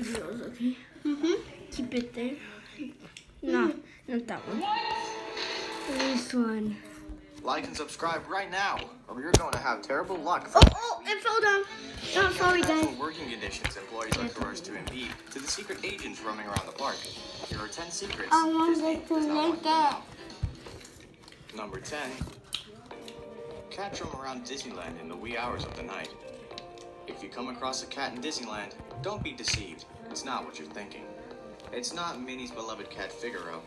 videos, okay? Keep it there. No, not that one. This one. Like and subscribe right now, or you're going to have terrible luck. Oh, it fell down. Oh, sorry, guys. From working conditions employees are forced to impede to the secret agents roaming around the park. Here are 10 secrets I Disney wanted to does not want look you to up. know. Number 10. Cats roam around Disneyland in the wee hours of the night. If you come across a cat in Disneyland, don't be deceived. It's not what you're thinking. It's not Minnie's beloved cat Figaro.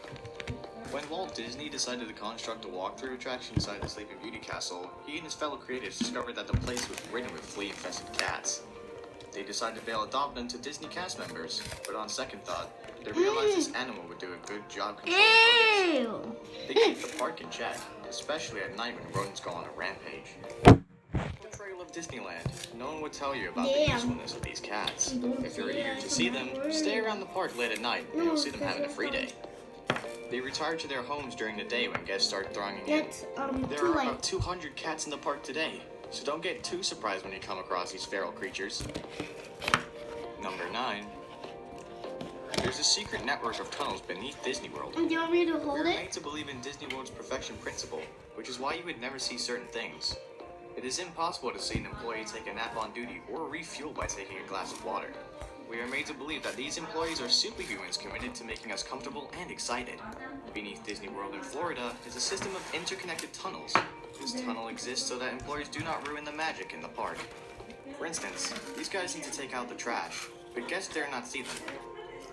When Walt Disney decided to construct a walkthrough attraction inside the Sleeping Beauty castle, he and his fellow creatives discovered that the place was ridden with flea-infested cats. They decided they'll adopt them to Disney cast members, but on second thought, they realized this animal would do a good job controlling rodents. Ew. They keep the park in check, especially at night when rodents go on a rampage. If you love Disneyland, no one would tell you about the usefulness of these cats. If you're eager to see them, stay around the park late at night and you'll see them having a free day. They retire to their homes during the day when guests start thronging in. There are about 200 cats in the park today, so don't get too surprised when you come across these feral creatures. Number 9. There's a secret network of tunnels beneath Disney World. Do you want me to hold We're it? made to believe in Disney World's perfection principle, which is why you would never see certain things. It is impossible to see an employee take a nap on duty or refuel by taking a glass of water. We are made to believe that these employees are superhumans committed to making us comfortable and excited. Beneath Disney World in Florida is a system of interconnected tunnels. This tunnel exists so that employees do not ruin the magic in the park. For instance, these guys need to take out the trash, but guests dare not see them.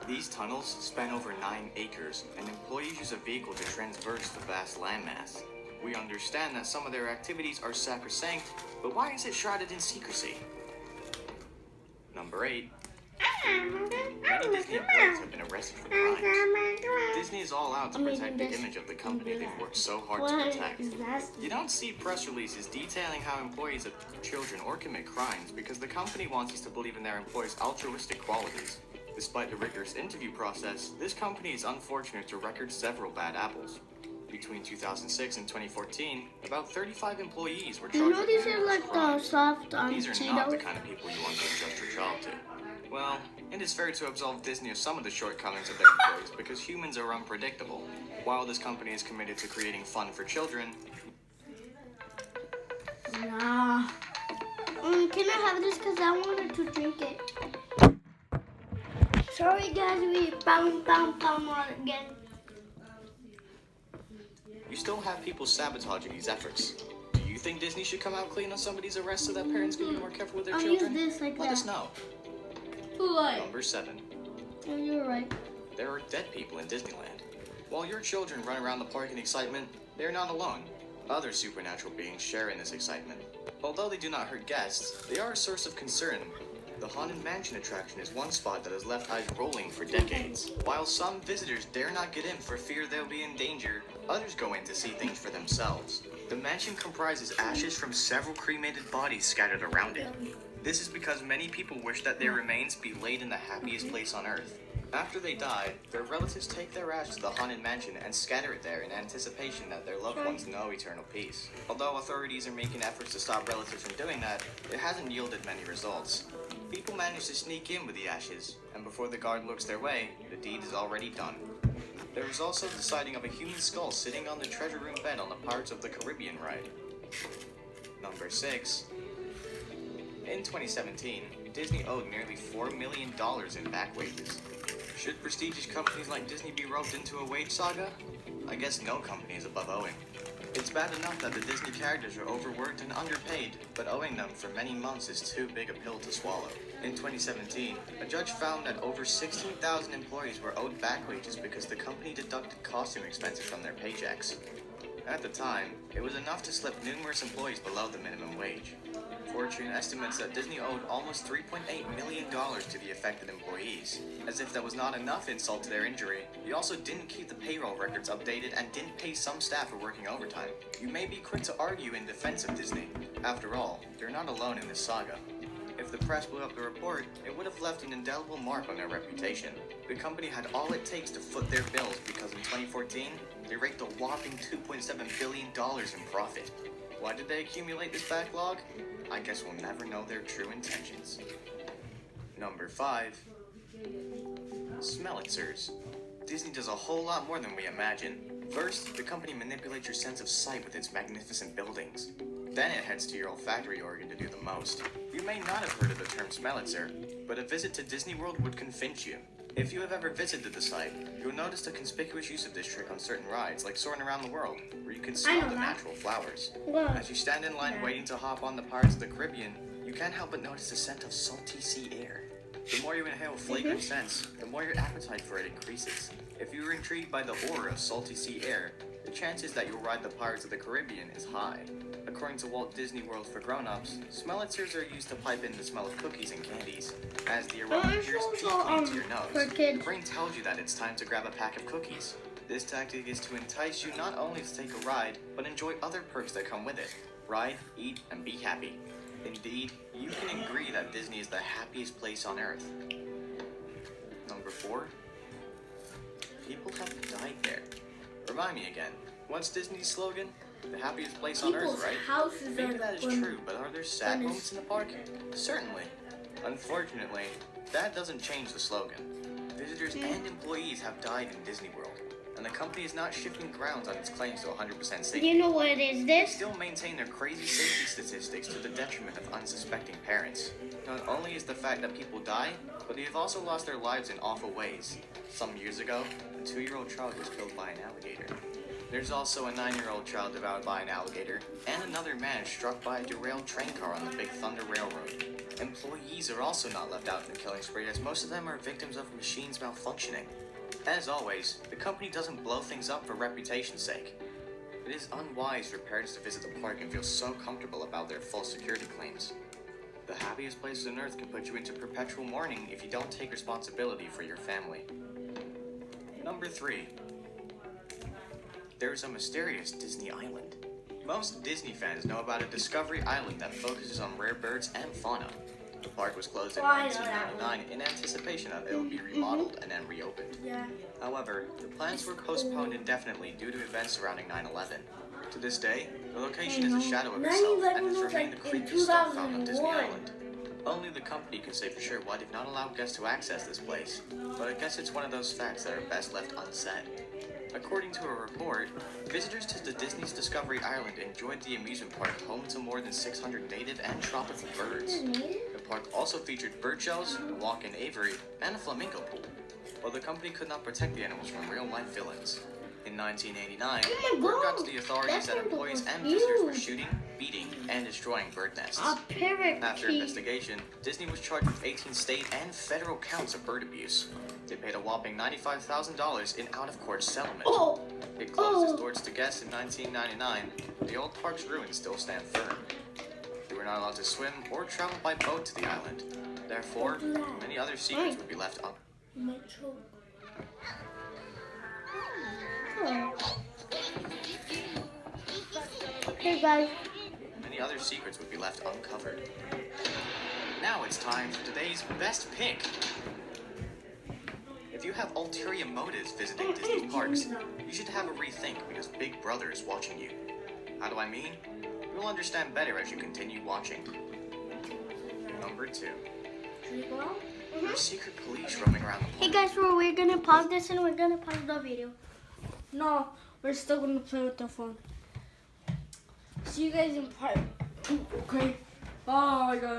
These tunnels span over 9 acres, and employees use a vehicle to traverse the vast landmass. We understand that some of their activities are sacrosanct, but why is it shrouded in secrecy? Number 8. Many Disney employees have been arrested for crimes. Disney is all out to protect the image of the company they've worked so hard to protect. You don't see press releases detailing how employees abuse children or commit crimes because the company wants us to believe in their employees' altruistic qualities. Despite the rigorous interview process, this company is unfortunate to record several bad apples. Between 2006 and 2014, about 35 employees were charged You know with these are numerous like the crimes. soft These are not the Cheetos? kind of people you want to entrust your child to. Well, it is fair to absolve Disney of some of the shortcomings of their employees because humans are unpredictable. While this company is committed to creating fun for children, Nah. Can I have this because I wanted to drink it? Sorry guys, we pound again. you still have people sabotaging these efforts. Do you think Disney should come out clean on some of these arrests so that parents can be more careful with their I'll children? use this like Let that. us know. What? Number 7. Oh, you're right. There are dead people in Disneyland. While your children run around the park in excitement, they are not alone. Other supernatural beings share in this excitement. Although they do not hurt guests, they are a source of concern. The Haunted Mansion attraction is one spot that has left eyes rolling for decades. While some visitors dare not get in for fear they'll be in danger, others go in to see things for themselves. The mansion comprises ashes from several cremated bodies scattered around it. This is because many people wish that their remains be laid in the happiest place on earth. After they die, their relatives take their ashes to the Haunted Mansion and scatter it there in anticipation that their loved ones know eternal peace. Although authorities are making efforts to stop relatives from doing that, it hasn't yielded many results. People manage to sneak in with the ashes, and before the guard looks their way, the deed is already done. There was also the sighting of a human skull sitting on the treasure room bed on the Pirates of the Caribbean ride. Number 6. In 2017, Disney owed nearly $4 million in back wages. Should prestigious companies like Disney be roped into a wage saga? I guess no company is above owing. It's bad enough that the Disney characters are overworked and underpaid, but owing them for many months is too big a pill to swallow. In 2017, a judge found that over 16,000 employees were owed back wages because the company deducted costume expenses from their paychecks. At the time, it was enough to slip numerous employees below the minimum wage. Fortune estimates that Disney owed almost $3.8 million to the affected employees. As if that was not enough insult to their injury, he also didn't keep the payroll records updated and didn't pay some staff for working overtime. You may be quick to argue in defense of Disney. After all, they're not alone in this saga. If the press blew up the report, it would have left an indelible mark on their reputation. The company had all it takes to foot their bills because in 2014, they raked a whopping $2.7 billion in profit. Why did they accumulate this backlog? I guess we'll never know their true intentions. Number 5. Smellitzers. Disney does a whole lot more than we imagine. First, the company manipulates your sense of sight with its magnificent buildings. Then it heads to your olfactory organ to do the most. You may not have heard of the term Smellitzer, but a visit to Disney World would convince you. If you have ever visited the site, you'll notice the conspicuous use of this trick on certain rides, like Soarin' Around the World, where you can smell the natural flowers. Wow. As you stand in line waiting to hop on the Pirates of the Caribbean, you can't help but notice the scent of salty sea air. The more you inhale flagrant scents, the more your appetite for it increases. If you are intrigued by the aura of salty sea air, the chances that you'll ride the Pirates of the Caribbean is high. According to Walt Disney World for grown-ups, Smellitzers are used to pipe in the smell of cookies and candies. As the aroma pierces deeply into your nose, your brain tells you that it's time to grab a pack of cookies. This tactic is to entice you not only to take a ride, but enjoy other perks that come with it. Ride, eat, and be happy. Indeed, you can agree that Disney is the happiest place on Earth. Number 4. People have died there. Remind me again, what's Disney's slogan? The happiest place on Earth, right? Houses Maybe that is true, but are there sad moments in the park? Certainly. Unfortunately, that doesn't change the slogan. Visitors and employees have died in Disney World, and the company is not shifting grounds on its claims to 100% safety. You know what is They this? still maintain their crazy safety statistics to the detriment of unsuspecting parents. Not only is the fact that people die, but they have also lost their lives in awful ways. Some years ago, a 2-year-old child was killed by an alligator. There's also a 9-year-old child devoured by an alligator, and another man struck by a derailed train car on the Big Thunder Railroad. Employees are also not left out in the killing spree, as most of them are victims of machines malfunctioning. As always, the company doesn't blow things up for reputation's sake. It is unwise for parents to visit the park and feel so comfortable about their full security claims. The happiest places on Earth can put you into perpetual mourning if you don't take responsibility for your family. Number 3. There's a mysterious Disney Island. Most Disney fans know about a Discovery Island that focuses on rare birds and fauna. The park was closed in 1999 in anticipation that it would be remodeled and then reopened. Yeah. However, the plans were postponed indefinitely due to events surrounding 9/11. To this day, the location is a shadow of itself and has remained the creepiest stuff found on Disney Island. Only the company can say for sure why they've not allowed guests to access this place, but I guess it's one of those facts that are best left unsaid. According to a report, visitors to the Disney's Discovery Island enjoyed the amusement park home to more than 600 native and tropical birds. The park also featured bird shells, a walk-in aviary, and a flamingo pool, while the company could not protect the animals from real-life villains. In 1989, word got to the authorities that employees and visitors were shooting, beating, and destroying bird nests. A parakeet. After investigation, Disney was charged with 18 state and federal counts of bird abuse. They paid a whopping $95,000 in out-of-court settlement. Oh. It closed its doors to guests in 1999. The old park's ruins still stand firm. They were not allowed to swim or travel by boat to the island. Therefore, many other secrets would be left up. Hey guys. Many other secrets would be left uncovered. Now it's time for today's best pick. If you have ulterior motives visiting Disney parks, you should have a rethink because Big Brother is watching you. How do I mean? You'll understand better as you continue watching. Number 2. There's secret police roaming around the park. Hey guys, we're gonna pause this and we're gonna pause the video. No, we're still gonna play with the phone. See you guys in part 2, okay? Bye guys.